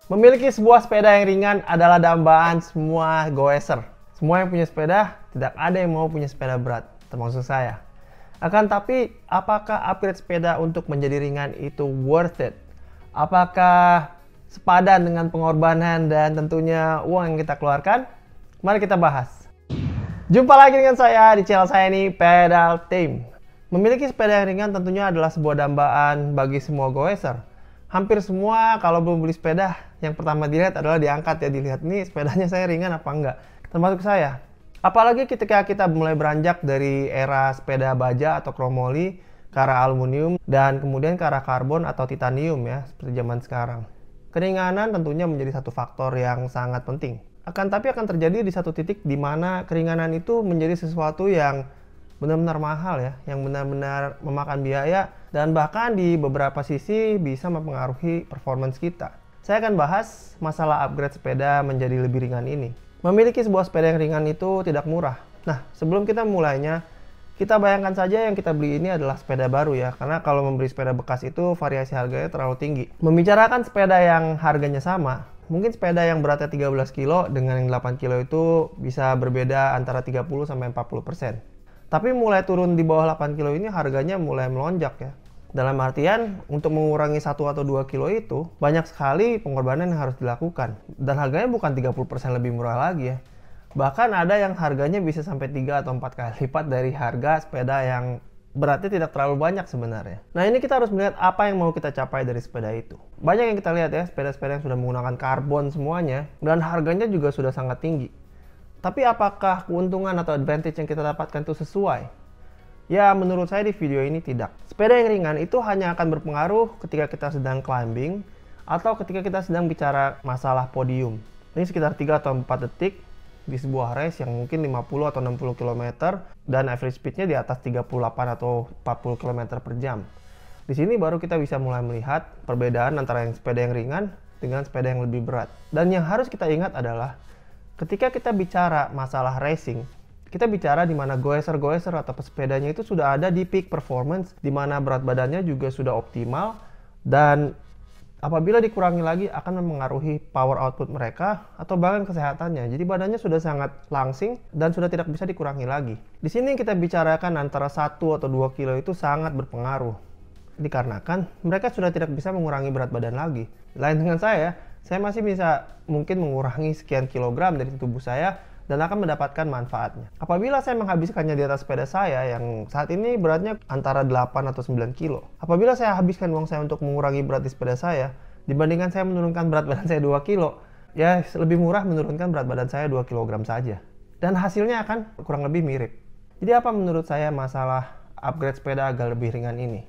Memiliki sebuah sepeda yang ringan adalah dambaan semua goeser. Semua yang punya sepeda, tidak ada yang mau punya sepeda berat, termasuk saya. Akan tapi, apakah upgrade sepeda untuk menjadi ringan itu worth it? Apakah sepadan dengan pengorbanan dan tentunya uang yang kita keluarkan? Mari kita bahas. Jumpa lagi dengan saya di channel saya ini, Pedal Team. Memiliki sepeda yang ringan tentunya adalah sebuah dambaan bagi semua goeser. Hampir semua kalau belum beli sepeda, yang pertama dilihat adalah diangkat ya, dilihat nih sepedanya saya ringan apa enggak, termasuk saya. Apalagi ketika kita mulai beranjak dari era sepeda baja atau kromoli ke arah aluminium dan kemudian ke arah karbon atau titanium ya, seperti zaman sekarang. Keringanan tentunya menjadi satu faktor yang sangat penting. Tapi akan terjadi di satu titik di mana keringanan itu menjadi sesuatu yang benar-benar mahal ya, yang benar-benar memakan biaya dan bahkan di beberapa sisi bisa mempengaruhi performance kita. Saya akan bahas masalah upgrade sepeda menjadi lebih ringan ini. Memiliki sebuah sepeda yang ringan itu tidak murah. Nah, sebelum kita mulainya, kita bayangkan saja yang kita beli ini adalah sepeda baru ya, karena kalau membeli sepeda bekas itu variasi harganya terlalu tinggi. Membicarakan sepeda yang harganya sama, mungkin sepeda yang beratnya 13 kilo dengan yang 8 kilo itu bisa berbeda antara 30-40%. Tapi mulai turun di bawah 8 kilo ini harganya mulai melonjak ya. Dalam artian untuk mengurangi 1 atau 2 kilo itu banyak sekali pengorbanan yang harus dilakukan. Dan harganya bukan 30% lebih murah lagi ya. Bahkan ada yang harganya bisa sampai 3 atau 4 kali lipat dari harga sepeda yang beratnya tidak terlalu banyak sebenarnya. Nah ini kita harus melihat apa yang mau kita capai dari sepeda itu. Banyak yang kita lihat ya, sepeda-sepeda yang sudah menggunakan karbon semuanya dan harganya juga sudah sangat tinggi. Tapi apakah keuntungan atau advantage yang kita dapatkan itu sesuai? Ya, menurut saya di video ini tidak. Sepeda yang ringan itu hanya akan berpengaruh ketika kita sedang climbing atau ketika kita sedang bicara masalah podium. Ini sekitar 3 atau 4 detik di sebuah race yang mungkin 50 atau 60 km dan average speednya di atas 38 atau 40 km per jam. Di sini baru kita bisa mulai melihat perbedaan antara yang sepeda yang ringan dengan sepeda yang lebih berat. Dan yang harus kita ingat adalah ketika kita bicara masalah racing, kita bicara di mana goeser-goeser atau pesepedanya itu sudah ada di peak performance, di mana berat badannya juga sudah optimal, dan apabila dikurangi lagi akan mempengaruhi power output mereka atau bahkan kesehatannya. Jadi badannya sudah sangat langsing dan sudah tidak bisa dikurangi lagi. Di sini kita bicarakan antara 1 atau 2 kilo itu sangat berpengaruh. Dikarenakan mereka sudah tidak bisa mengurangi berat badan lagi. Lain dengan saya masih bisa mungkin mengurangi sekian kilogram dari tubuh saya dan akan mendapatkan manfaatnya. Apabila saya menghabiskannya di atas sepeda saya yang saat ini beratnya antara 8 atau 9 kilo. Apabila saya habiskan uang saya untuk mengurangi berat di sepeda saya, dibandingkan saya menurunkan berat badan saya 2 kilo, ya lebih murah menurunkan berat badan saya 2 kilogram saja. Dan hasilnya akan kurang lebih mirip. Jadi apa menurut saya masalah upgrade sepeda agar lebih ringan ini?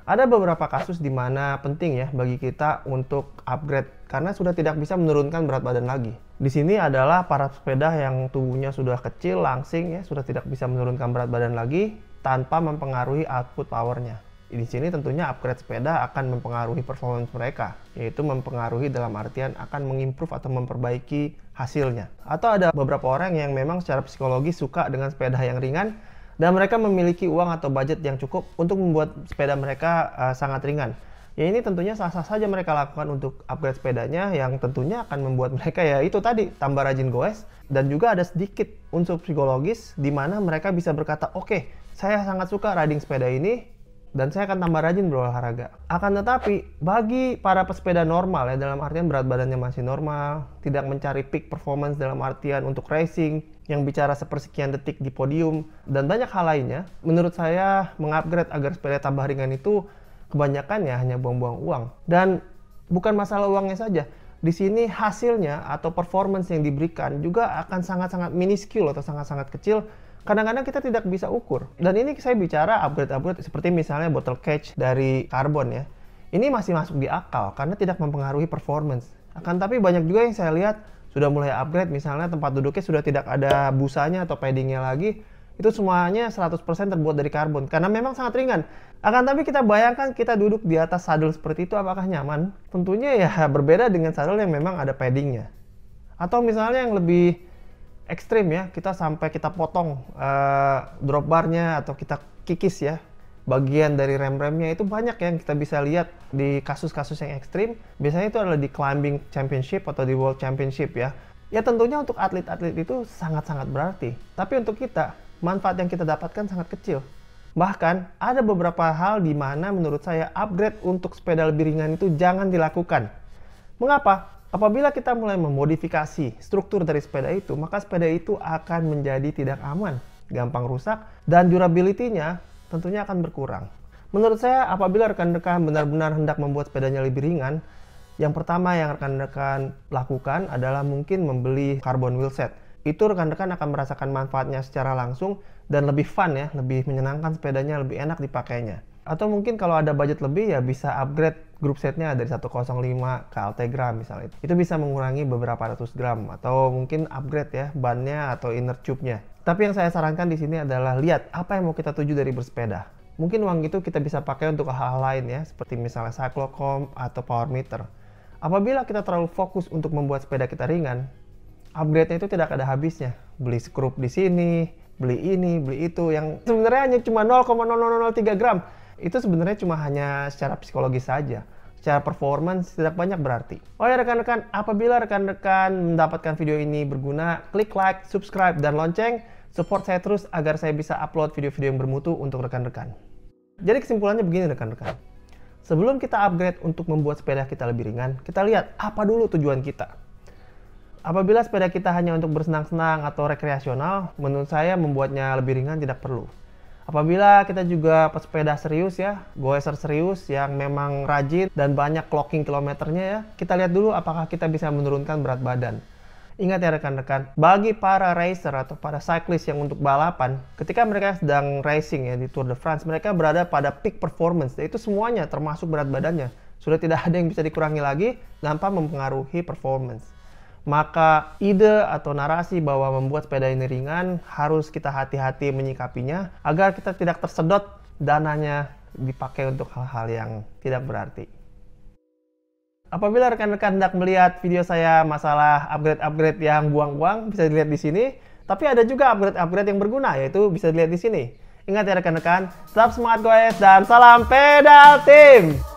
Ada beberapa kasus di mana penting ya bagi kita untuk upgrade karena sudah tidak bisa menurunkan berat badan lagi. Di sini adalah para sepeda yang tubuhnya sudah kecil, langsing ya, sudah tidak bisa menurunkan berat badan lagi tanpa mempengaruhi output powernya. Di sini tentunya upgrade sepeda akan mempengaruhi performance mereka, yaitu mempengaruhi dalam artian akan mengimprove atau memperbaiki hasilnya. Atau ada beberapa orang yang memang secara psikologis suka dengan sepeda yang ringan dan mereka memiliki uang atau budget yang cukup untuk membuat sepeda mereka sangat ringan. Ya ini tentunya sah-sah saja mereka lakukan untuk upgrade sepedanya yang tentunya akan membuat mereka ya itu tadi tambah rajin goes dan juga ada sedikit unsur psikologis di mana mereka bisa berkata oke, saya sangat suka riding sepeda ini dan saya akan tambah rajin berolahraga. Akan tetapi bagi para pesepeda normal ya dalam artian berat badannya masih normal, tidak mencari peak performance dalam artian untuk racing yang bicara sepersekian detik di podium dan banyak hal lainnya, menurut saya mengupgrade agar sepeda tambah ringan itu kebanyakan ya hanya buang-buang uang. Dan bukan masalah uangnya saja, di sini hasilnya atau performance yang diberikan juga akan sangat-sangat minuscule atau sangat-sangat kecil. Kadang-kadang kita tidak bisa ukur. Dan ini saya bicara upgrade-upgrade seperti misalnya bottle catch dari karbon ya. Ini masih masuk di akal karena tidak mempengaruhi performance. Akan tapi banyak juga yang saya lihat sudah mulai upgrade, misalnya tempat duduknya sudah tidak ada busanya atau paddingnya lagi, itu semuanya 100% terbuat dari karbon, karena memang sangat ringan. Akan tapi kita bayangkan kita duduk di atas saddle seperti itu, apakah nyaman? Tentunya ya berbeda dengan saddle yang memang ada paddingnya. Atau misalnya yang lebih ekstrim ya, kita sampai kita potong drop barnya atau kita kikis ya. bagian dari rem-remnya itu banyak yang kita bisa lihat di kasus-kasus yang ekstrim. Biasanya itu adalah di climbing championship atau di world championship ya. Ya tentunya untuk atlet-atlet itu sangat-sangat berarti. Tapi untuk kita, manfaat yang kita dapatkan sangat kecil. Bahkan ada beberapa hal di mana menurut saya upgrade untuk sepeda lebih ringan itu jangan dilakukan. Mengapa? Apabila kita mulai memodifikasi struktur dari sepeda itu, maka sepeda itu akan menjadi tidak aman, gampang rusak, dan durability-nya tentunya akan berkurang. Menurut saya, apabila rekan-rekan benar-benar hendak membuat sepedanya lebih ringan, yang pertama yang rekan-rekan lakukan adalah mungkin membeli carbon wheel set. Itu rekan-rekan akan merasakan manfaatnya secara langsung dan lebih fun ya, lebih menyenangkan sepedanya, lebih enak dipakainya. Atau mungkin kalau ada budget lebih ya bisa upgrade group setnya dari 105 ke Ultegra misalnya. Itu bisa mengurangi beberapa ratus gram atau mungkin upgrade ya bannya atau inner tube-nya. Tapi yang saya sarankan di sini adalah lihat apa yang mau kita tuju dari bersepeda. Mungkin uang itu kita bisa pakai untuk hal-hal lain ya, seperti misalnya cyclocom atau power meter. Apabila kita terlalu fokus untuk membuat sepeda kita ringan, upgrade-nya itu tidak ada habisnya. Beli skrup di sini, beli ini, beli itu, yang sebenarnya hanya cuma 0,0003 gram. Itu sebenarnya cuma hanya secara psikologis saja. Secara performance tidak banyak berarti. Oh ya rekan-rekan, apabila rekan-rekan mendapatkan video ini berguna, klik like, subscribe, dan lonceng. Support saya terus agar saya bisa upload video-video yang bermutu untuk rekan-rekan. Jadi kesimpulannya begini rekan-rekan. Sebelum kita upgrade untuk membuat sepeda kita lebih ringan, kita lihat apa dulu tujuan kita. Apabila sepeda kita hanya untuk bersenang-senang atau rekreasional, menurut saya membuatnya lebih ringan tidak perlu. Apabila kita juga pesepeda serius ya, goeser serius yang memang rajin dan banyak clocking kilometernya ya, kita lihat dulu apakah kita bisa menurunkan berat badan. Ingat ya rekan-rekan, bagi para racer atau para cyclist yang untuk balapan, ketika mereka sedang racing ya di Tour de France, mereka berada pada peak performance, itu semuanya termasuk berat badannya. Sudah tidak ada yang bisa dikurangi lagi tanpa mempengaruhi performance. Maka ide atau narasi bahwa membuat sepeda ini ringan harus kita hati-hati menyikapinya agar kita tidak tersedot dananya dipakai untuk hal-hal yang tidak berarti. Apabila rekan-rekan hendak melihat video saya masalah upgrade-upgrade yang buang-buang, bisa dilihat di sini. Tapi ada juga upgrade-upgrade yang berguna, yaitu bisa dilihat di sini. Ingat ya rekan-rekan, tetap semangat goes dan salam pedal team!